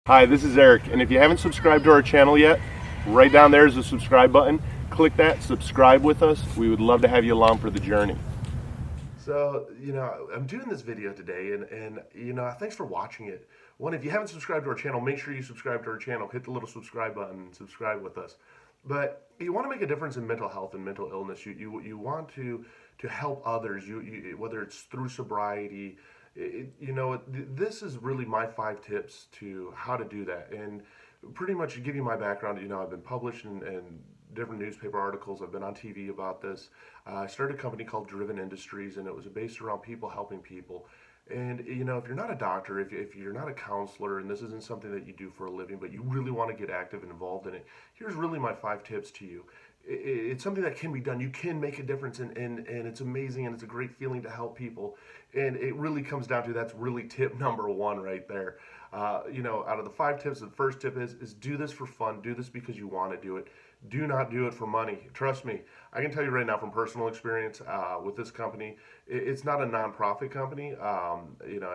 Hi, this is Eric, and if you haven't subscribed to our channel yet, right down there is a subscribe button. Click that, subscribe with us. We would love to have you along for the journey. So, I'm doing this video today, and thanks for watching it. One, if you haven't subscribed to our channel, make sure you subscribe to our channel. Hit the little subscribe button and subscribe with us. But you want to make a difference in mental health and mental illness. You want to help others, whether it's through sobriety. This is really my 5 tips to how to do that. And pretty much to give you my background, I've been published in different newspaper articles. I've been on TV about this. I started a company called Driven Industries, and it was based around people helping people. And, if you're not a doctor, if you're not a counselor, and this isn't something that you do for a living, but you really want to get active and involved in it, here's really my 5 tips to you. It's something that can be done. You can make a difference, and it's amazing, and it's a great feeling to help people. And it really comes down to, that's really tip number 1 right there. Out of the 5 tips, the first tip is do this for fun. Do this because you want to do it. Do not do it for money. Trust me. I can tell you right now from personal experience with this company, it's not a nonprofit company. I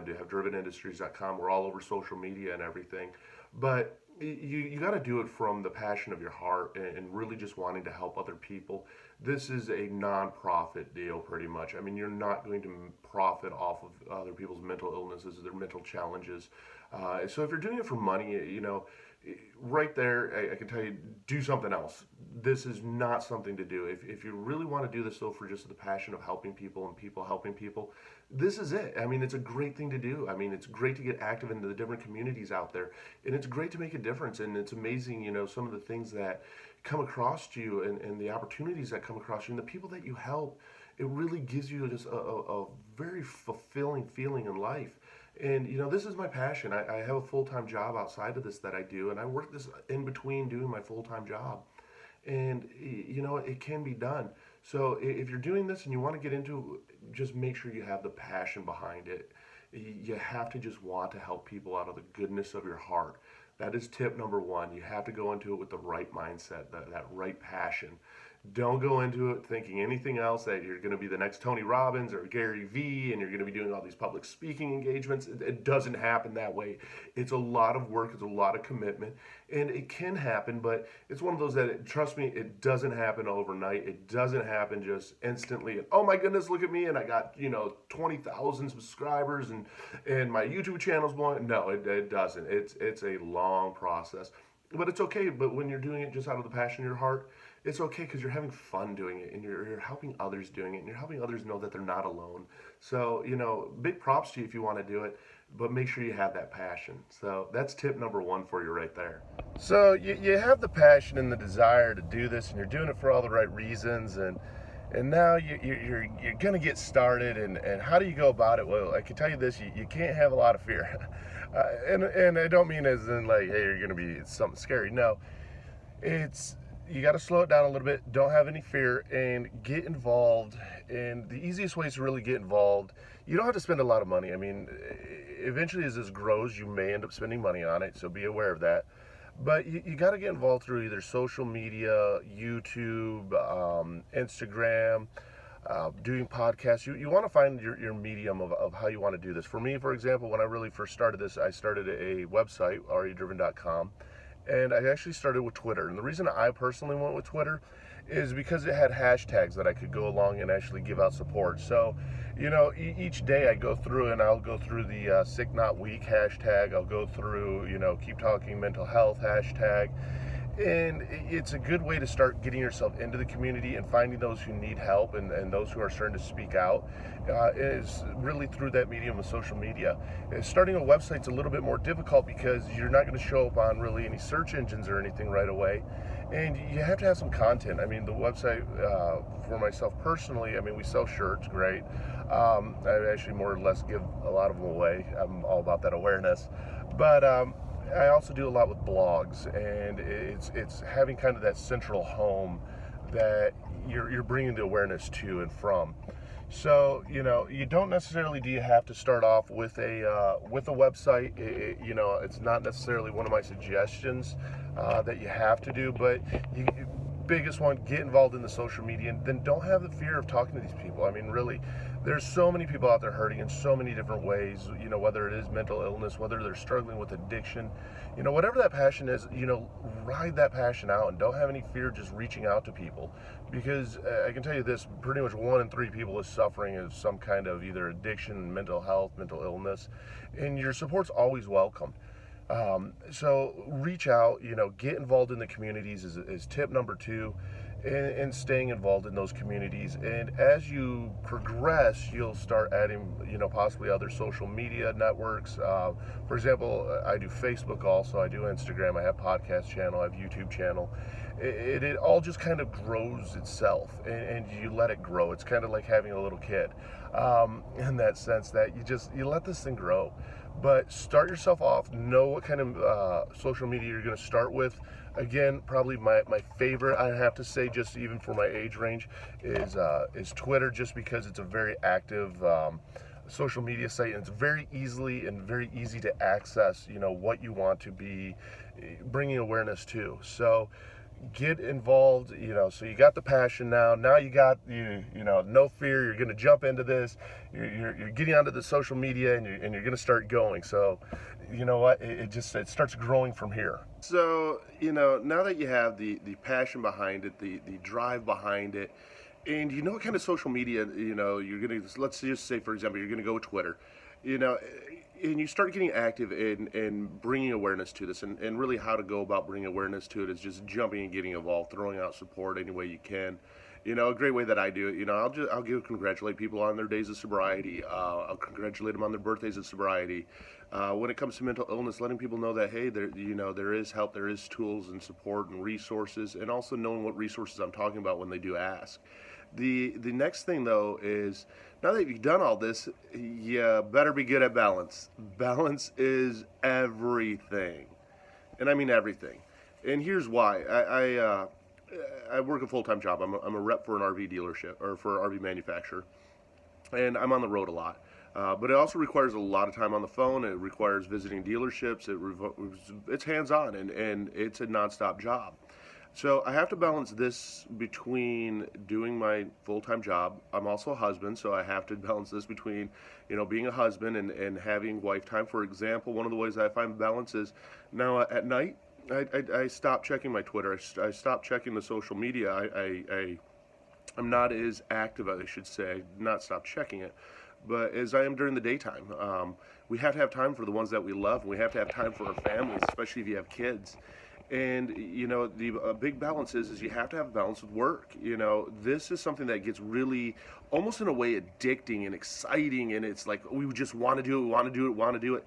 do have drivenindustries.com. We're all over social media and everything. But you got to do it from the passion of your heart and really just wanting to help other people. This is a non-profit deal pretty much. I mean, you're not going to profit off of other people's mental illnesses, their mental challenges. So if you're doing it for money, right there, I can tell you, do something else. This is not something to do. If you really want to do this, though, for just the passion of helping people and people helping people, this is it. I mean, it's a great thing to do. I mean, it's great to get active into the different communities out there, and it's great to make a difference. And it's amazing, some of the things that come across to you and the opportunities that come across you and the people that you help. It really gives you just a very fulfilling feeling in life. And this is my passion. I have a full-time job outside of this that I do, and I work this in between doing my full-time job. And it can be done. So if you're doing this and you want to get into it, just make sure you have the passion behind it. You have to just want to help people out of the goodness of your heart. That is tip number 1. You have to go into it with the right mindset, that right passion. Don't go into it thinking anything else, that you're going to be the next Tony Robbins or Gary Vee and you're going to be doing all these public speaking engagements. It doesn't happen that way. It's a lot of work. It's a lot of commitment. And it can happen, but it's one of those that, trust me, it doesn't happen overnight. It doesn't happen just instantly. And, oh my goodness, look at me, and I got 20,000 subscribers and my YouTube channel's blowing. No, it doesn't. It's a long process. But it's okay. But when you're doing it just out of the passion of your heart, it's okay, because you're having fun doing it, and you're helping others doing it, and you're helping others know that they're not alone. So, big props to you if you want to do it, but make sure you have that passion. So that's tip number 1 for you right there. So you have the passion and the desire to do this, and you're doing it for all the right reasons, and now you're going to get started, and how do you go about it? Well, I can tell you this, you can't have a lot of fear. And I don't mean as in like, hey, you're going to be something scary. No, you got to slow it down a little bit. Don't have any fear and get involved. And the easiest way is to really get involved. You don't have to spend a lot of money. I mean, eventually as this grows, you may end up spending money on it, so be aware of that. But you got to get involved through either social media, YouTube, Instagram, doing podcasts. You want to find your medium of how you want to do this. For me, for example, when I really first started this, I started a website, redriven.com. And I actually started with Twitter. And the reason I personally went with Twitter is because it had hashtags that I could go along and actually give out support. So, each day I go through and I'll go through the Sick Not Weak hashtag. I'll go through, Keep Talking Mental Health hashtag. And it's a good way to start getting yourself into the community and finding those who need help and those who are starting to speak out is really through that medium of social media. Starting a website's a little bit more difficult because you're not going to show up on really any search engines or anything right away. And you have to have some content. I mean, the website, for myself personally, I mean, we sell shirts, great. I actually more or less give a lot of them away. I'm all about that awareness. But I also do a lot with blogs, and it's having kind of that central home that you're bringing the awareness to and from. So you don't necessarily have to start off with a website. It's not necessarily one of my suggestions that you have to do, but biggest one, get involved in the social media, and then don't have the fear of talking to these people. I mean, really, there's so many people out there hurting in so many different ways, whether it is mental illness, whether they're struggling with addiction, whatever that passion is, ride that passion out and don't have any fear just reaching out to people, because I can tell you this, pretty much 1 in 3 people is suffering of some kind of either addiction, mental health, mental illness, and your support's always welcome. So reach out, get involved in the communities is tip number 2, and staying involved in those communities. And as you progress, you'll start adding, possibly other social media networks. For example, I do Facebook also, I do Instagram, I have podcast channel, I have YouTube channel. It all just kind of grows itself, and you let it grow. It's kind of like having a little kid, in that sense that you let this thing grow. But start yourself off, know what kind of social media you're going to start with. Again, probably my favorite, I have to say, just even for my age range, is Twitter, just because it's a very active social media site, and it's very easy to access, what you want to be bringing awareness to. So get involved, so you got the passion now you got, no fear, you're going to jump into this, you're getting onto the social media, and you're going to start going. So you know what, it starts growing from here. So now that you have the passion behind it, the drive behind it, and what kind of social media, you're going to, let's just say, for example, you're going to go with Twitter, and you start getting active in bringing awareness to this, and really how to go about bringing awareness to it is just jumping and getting involved, throwing out support any way you can. A great way that I do it, I'll congratulate people on their days of sobriety. I'll congratulate them on their birthdays of sobriety. When it comes to mental illness, letting people know that, hey, there is help, there is tools and support and resources, and also knowing what resources I'm talking about when they do ask. The next thing, though, is now that you've done all this, you better be good at balance. Balance is everything, and I mean everything. And here's why. I work a full-time job. I'm a rep for an RV dealership, or for an RV manufacturer, and I'm on the road a lot. But it also requires a lot of time on the phone. It requires visiting dealerships. It's hands-on, and it's a nonstop job. So I have to balance this between doing my full-time job. I'm also a husband, so I have to balance this between, being a husband and having wife time. For example, one of the ways I find balance is now at night, I stop checking my Twitter. I stop checking the social media. I'm not as active, I should say, not stop checking it, but as I am during the daytime. We have to have time for the ones that we love, and we have to have time for our families, especially if you have kids. And the big balance is you have to have a balance with work. This is something that gets really, almost in a way, addicting and exciting, and it's like we just want to do it.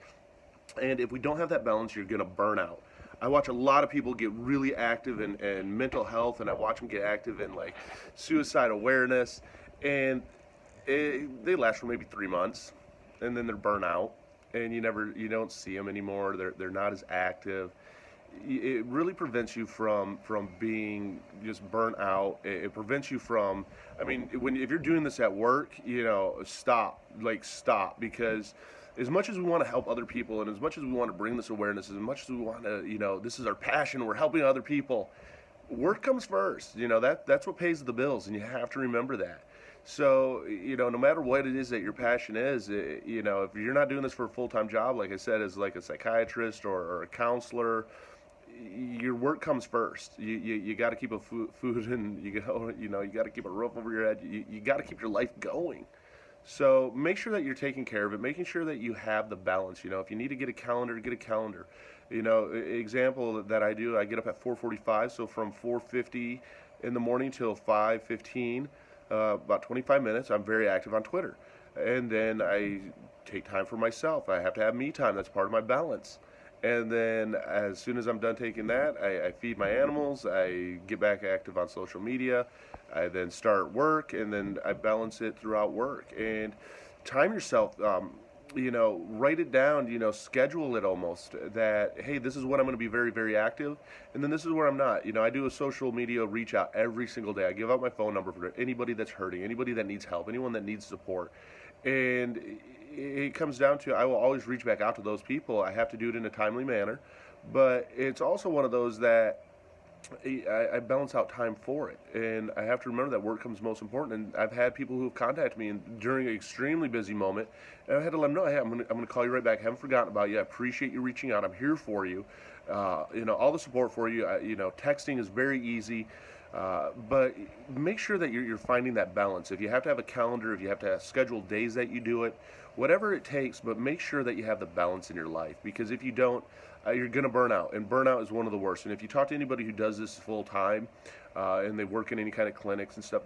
And if we don't have that balance, you're going to burn out. I watch a lot of people get really active in mental health, and I watch them get active in like suicide awareness, and they last for maybe 3 months, and then they're burnt out, and you don't see them anymore. They're not as active. It really prevents you from being just burnt out. It prevents you from, if you're doing this at work, stop, because as much as we want to help other people, and as much as we want to bring this awareness, as much as we want to, this is our passion, we're helping other people, work comes first. That's what pays the bills, and you have to remember that. So, no matter what it is that your passion is, if you're not doing this for a full-time job, like I said, as like a psychiatrist or a counselor, your work comes first. You got to keep a food, and you got to keep a roof over your head. You got to keep your life going. So make sure that you're taking care of it, making sure that you have the balance. If you need to get a calendar, get a calendar. Example that I do, I get up at 4:45, so from 4:50 in the morning till 5:15, about 25 minutes, I'm very active on Twitter. And then I take time for myself. I have to have me time. That's part of my balance. And then as soon as I'm done taking that, I feed my animals, I get back active on social media, I then start work, and then I balance it throughout work. And time yourself, write it down, schedule it almost, that, hey, this is when I'm going to be very, very active, and then this is where I'm not. I do a social media reach out every single day. I give out my phone number for anybody that's hurting, anybody that needs help, anyone that needs support. And it comes down to, I will always reach back out to those people. I have to do it in a timely manner, but it's also one of those that I balance out time for it, and I have to remember that work comes most important. And I've had people who have contacted me during an extremely busy moment, and I had to let them know, hey, I'm gonna call you right back. I haven't forgotten about you. I appreciate you reaching out. I'm here for you. All the support for you. Texting is very easy. But make sure that you're finding that balance. If you have to have a calendar, if you have to have scheduled days that you do it, whatever it takes, but make sure that you have the balance in your life. Because if you don't, you're going to burn out. And burnout is one of the worst. And if you talk to anybody who does this full time and they work in any kind of clinics and stuff,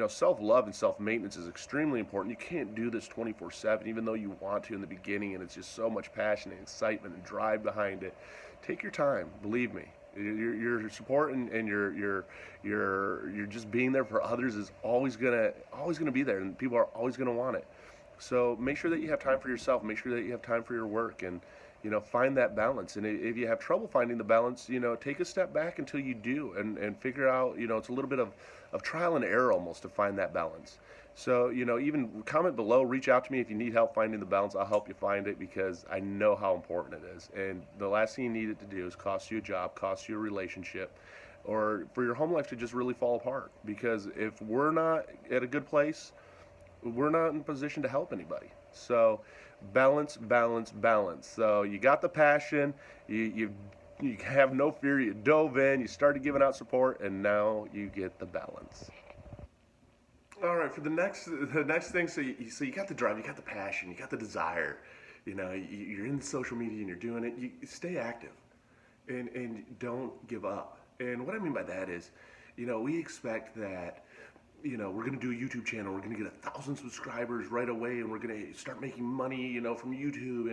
self love and self maintenance is extremely important. You can't do this 24/7, even though you want to in the beginning. And it's just so much passion and excitement and drive behind it. Take your time, believe me. Your support and your just being there for others is always gonna be there, and people are always gonna want it. So make sure that you have time for yourself. Make sure that you have time for your work, and find that balance. And if you have trouble finding the balance, take a step back until you do, and figure out. It's a little bit of trial and error almost to find that balance. So, even comment below, reach out to me if you need help finding the balance. I'll help you find it because I know how important it is. And the last thing you need it to do is cost you a job, cost you a relationship, or for your home life to just really fall apart. Because if we're not at a good place, we're not in a position to help anybody. So, balance, balance, balance. So, you got the passion, you have no fear, you dove in, you started giving out support, and now you get the balance. All right, for the next thing, so you got the drive, you got the passion, you got the desire. You're in social media and you're doing it. You stay active, and don't give up. And what I mean by that is, we expect that, we're gonna do a YouTube channel, we're gonna get 1,000 subscribers right away, and we're gonna start making money, from YouTube,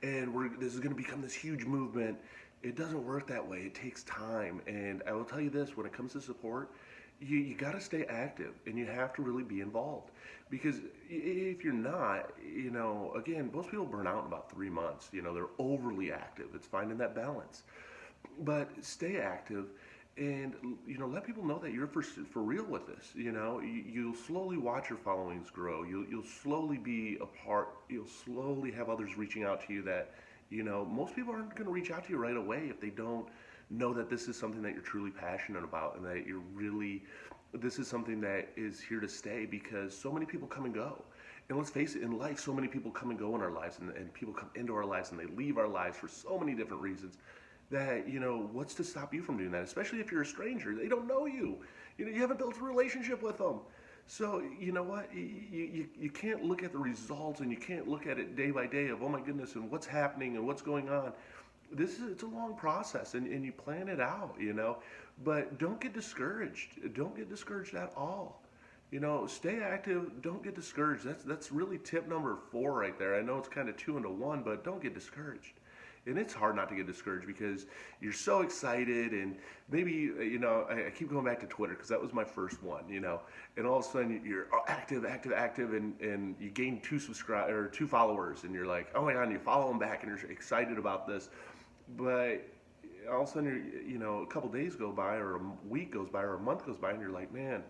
and this is gonna become this huge movement. It doesn't work that way. It takes time, and I will tell you this: when it comes to support, you got to stay active, and you have to really be involved, because if you're not, again, most people burn out in about 3 months. They're overly active. It's finding that balance, but stay active, and let people know that you're for real with this. You'll slowly watch your followings grow. You'll slowly be a part. You'll slowly have others reaching out to you that most people aren't going to reach out to you right away if they don't know that this is something that you're truly passionate about, and that this is something that is here to stay, because so many people come and go. And let's face it, in life, so many people come and go in our lives, and people come into our lives and they leave our lives for so many different reasons, that, what's to stop you from doing that? Especially if you're a stranger. They don't know you. You haven't built a relationship with them. So, you know what? You can't look at the results, and you can't look at it day by day of, oh my goodness, and what's happening and what's going on. It's a long process, and you plan it out, but don't get discouraged. Don't get discouraged at all. Stay active. Don't get discouraged. That's really tip number 4 right there. I know it's kind of 2 into 1, but don't get discouraged. And it's hard not to get discouraged because you're so excited, and maybe I keep going back to Twitter because that was my first one, and all of a sudden you're active, and you gain 2 followers, and you're like, oh my god, and you follow them back, and you're excited about this, but all of a sudden a couple days go by, or a week goes by, or a month goes by, and you're like, man,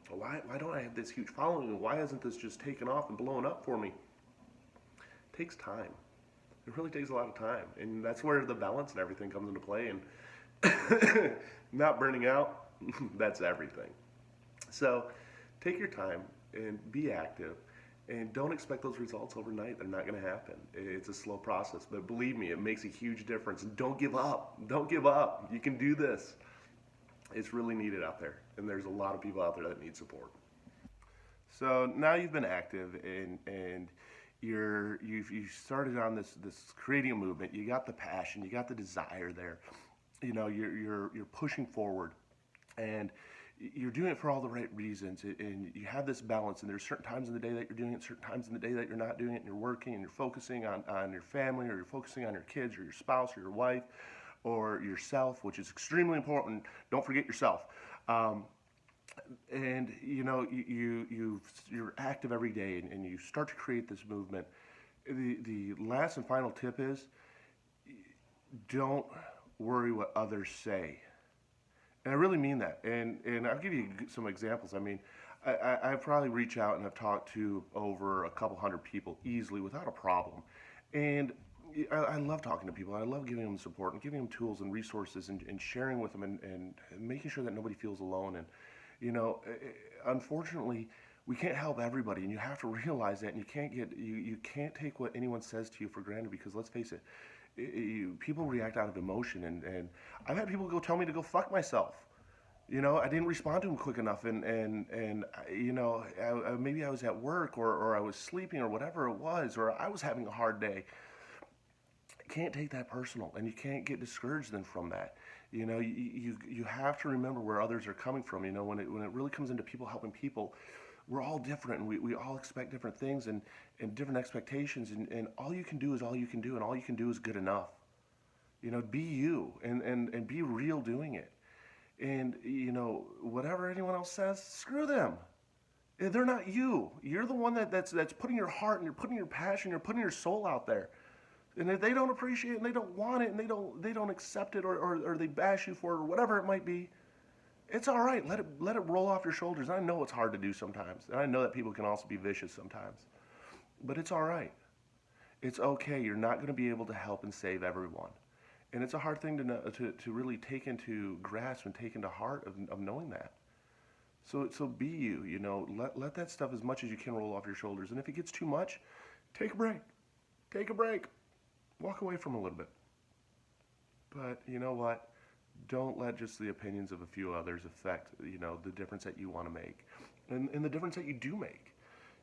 why don't I have this huge following, and why hasn't this just taken off and blown up for me? It takes time. It really takes a lot of time, and that's where the balance and everything comes into play, and not burning out, that's everything. So take your time and be active, and don't expect those results overnight. They're not going to happen. It's a slow process, but believe me, it makes a huge difference. And don't give up. Don't give up. You can do this. It's really needed out there, and there's a lot of people out there that need support. So now you've been active, and you've started on this creating a movement. You got the passion, you got the desire there. You're pushing forward, and you're doing it for all the right reasons, and you have this balance. And there's certain times in the day that you're doing it, certain times in the day that you're not doing it, and you're working, and you're focusing on your family, or you're focusing on your kids, or your spouse, or your wife, or yourself, which is extremely important. Don't forget yourself. And you're active every day, and you start to create this movement. The last and final tip is, don't worry what others say. And I really mean that. And I'll give you some examples. I mean, I probably reach out and I've talked to over a couple hundred people easily without a problem. And I love talking to people. I love giving them support and giving them tools and resources and sharing with them and making sure that nobody feels alone. And, you know, unfortunately, we can't help everybody, and you have to realize that. And you can't take what anyone says to you for granted, because let's face it, people react out of emotion. And I've had people go tell me to go fuck myself. You know, I didn't respond to them quick enough, and you know, maybe I was at work, or I was sleeping, or whatever it was, or I was having a hard day. Can't take that personal, and you can't get discouraged then from that. You know, you have to remember where others are coming from. You know, when it really comes into people helping people, we're all different, and we all expect different things, and different expectations, and all you can do is all you can do, and all you can do is good enough. You know, be you, and be real doing it. And, you know, whatever anyone else says, screw them. They're not you. You're the one that's putting your heart, and you're putting your passion, you're putting your soul out there. And if they don't appreciate it, and they don't want it, and they don't accept it, or they bash you for it, or whatever it might be, it's all right. Let it roll off your shoulders. I know it's hard to do sometimes. And I know that people can also be vicious sometimes. But it's all right. It's okay. You're not going to be able to help and save everyone. And it's a hard thing to know, to really take into grasp and take into heart of knowing that. So be you. You know, let that stuff as much as you can roll off your shoulders. And if it gets too much, take a break. Take a break. Walk away from a little bit. But you know what? Don't let just the opinions of a few others affect, you know, the difference that you want to make, and the difference that you do make.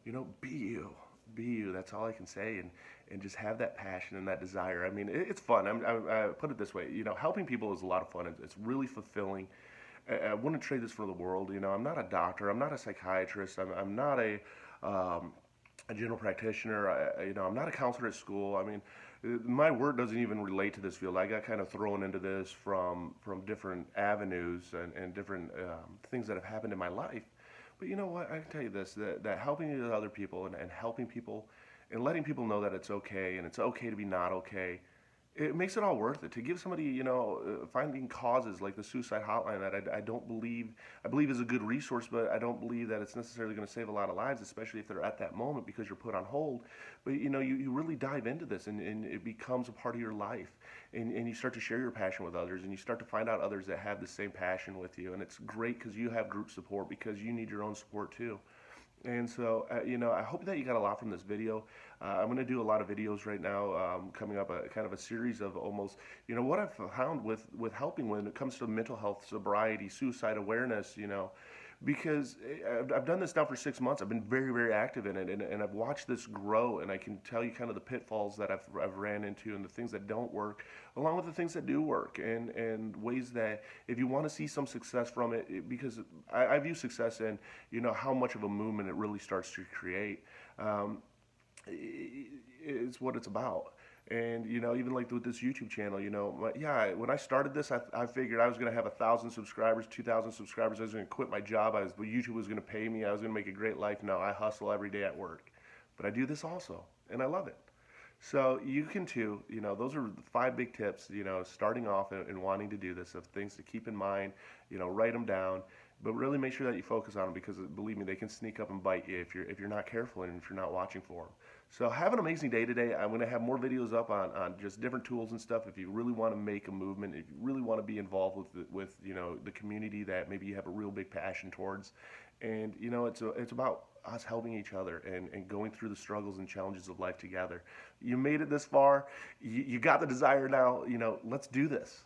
You know, be you. Be you. That's all I can say, and just have that passion and that desire. I mean, it's fun. I put it this way. You know, helping people is a lot of fun. It's really fulfilling. I wouldn't trade this for the world. You know, I'm not a doctor. I'm not a psychiatrist. I'm not a general practitioner. You know, I'm not a counselor at school. I mean, my work doesn't even relate to this field. I got kind of thrown into this from different avenues and different things that have happened in my life. But you know what? I can tell you this, that helping other people and helping people and letting people know that it's okay, and it's okay to be not okay, it makes it all worth it. To give somebody, you know, finding causes like the suicide hotline that I believe is a good resource, but I don't believe that it's necessarily going to save a lot of lives, especially if they're at that moment because you're put on hold. But you know, you really dive into this, and it becomes a part of your life, and you start to share your passion with others, and you start to find out others that have the same passion with you, and it's great because you have group support, because you need your own support too. And so, you know, I hope that you got a lot from this video. I'm going to do a lot of videos right now, coming up, kind of a series of almost, you know, what I've found with helping when it comes to mental health, sobriety, suicide awareness, you know, because I've done this now for 6 months. I've been very, very active in it, and I've watched this grow, and I can tell you kind of the pitfalls that I've ran into, and the things that don't work, along with the things that do work, and ways that if you want to see some success from it, because I view success in, you know, how much of a movement it really starts to create. It's what it's about. And you know, even like with this YouTube channel, you know, yeah, when I started this, I figured I was going to have 1,000 subscribers, 2,000 subscribers. I was going to quit my job. YouTube was going to pay me. I was going to make a great life. No, I hustle every day at work, but I do this also, and I love it. So you can too. You know, those are the 5 big tips. You know, starting off and wanting to do this, of things to keep in mind. You know, write them down, but really make sure that you focus on them, because believe me, they can sneak up and bite you if you're not careful and if you're not watching for them. So have an amazing day today. I'm going to have more videos up on just different tools and stuff. If you really want to make a movement, if you really want to be involved with you know, the community that maybe you have a real big passion towards, and you know, it's about us helping each other and going through the struggles and challenges of life together. You made it this far. You got the desire now. You know, let's do this.